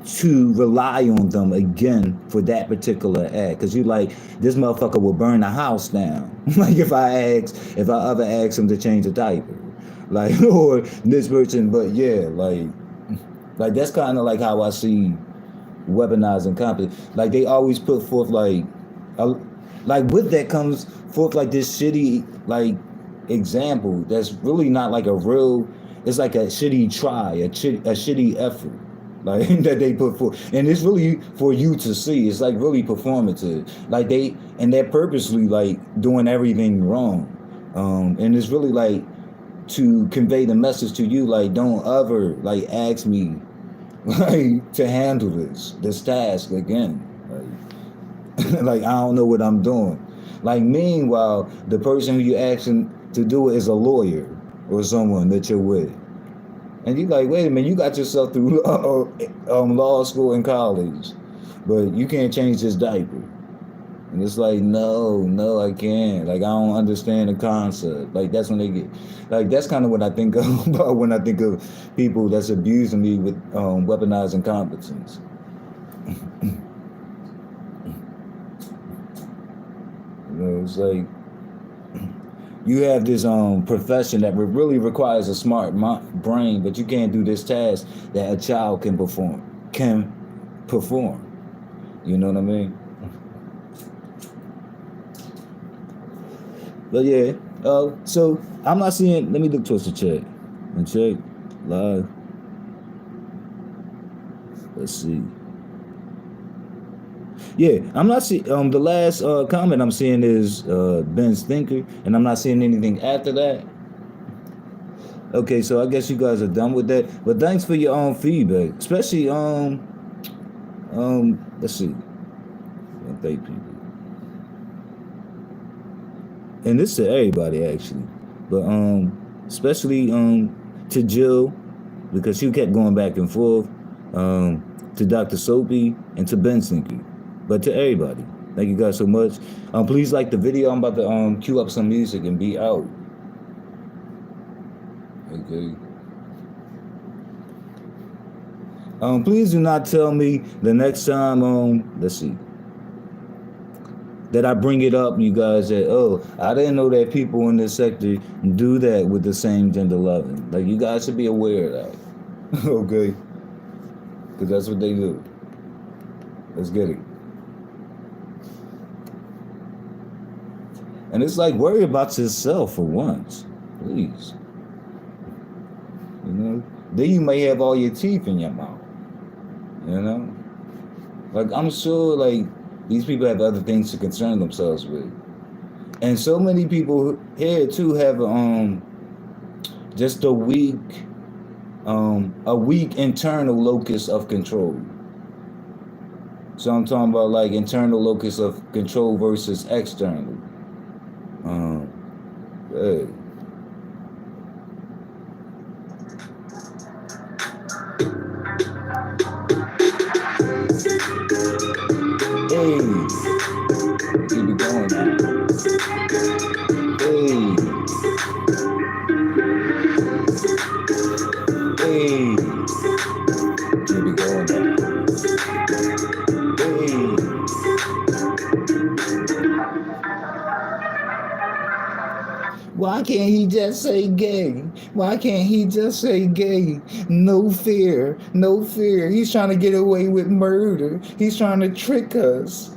to rely on them again for that particular act, because you like, this motherfucker will burn the house down. Like, if I ever ask him to change a diaper, like, or this person. But yeah, like that's kind of like how I see weaponizing competence. Like, they always put forth like with that comes forth like this shitty, like, example that's really not like a real. It's like a shitty try, a shitty effort. Like, that they put forth, and it's really for you to see. It's like really performative. Like, they're purposely, like, doing everything wrong, and it's really like to convey the message to you, like, don't ever like ask me like to handle this task again. Like, like I don't know what I'm doing. Like, meanwhile, the person who you're asking to do it is a lawyer or someone that you're with. And you're like, wait a minute, you got yourself through law school and college, but you can't change this diaper. And it's like, no, I can't. Like, I don't understand the concept. Like, that's when they get, like, that's kind of what I think of about when I think of people that's abusing me with weaponized incompetence. You know, it's like you have this profession that really requires a smart brain, but you can't do this task that a child can perform. You know what I mean? But yeah, so I'm not seeing. Let me look towards the chat and check live. Let's see. Yeah, I'm not seeing. The last comment I'm seeing is Ben Stinker, and I'm not seeing anything after that. Okay, so I guess you guys are done with that. But thanks for your own feedback, especially let's see, thank people. And this to everybody actually, but especially to Jill, because she kept going back and forth, to Dr. Soapy and to Ben Stinky, but to everybody, thank you guys so much. Please like the video. I'm about to cue up some music and be out. Okay. Please do not tell me the next time let's see, that I bring it up, you guys, that, oh, I didn't know that people in this sector do that with the same gender loving. Like, you guys should be aware of that. Okay? Because that's what they do. Let's get it. And it's like, worry about yourself for once. Please. You know? Then you may have all your teeth in your mouth. You know? Like, I'm sure, like, these people have other things to concern themselves with. And so many people here too have just a weak internal locus of control. So I'm talking about like internal locus of control versus external. Hey. Keep it going now. Hey. Keep it going now. Hey. Why can't he just say gay? Why can't he just say gay? No fear, no fear. He's trying to get away with murder. He's trying to trick us.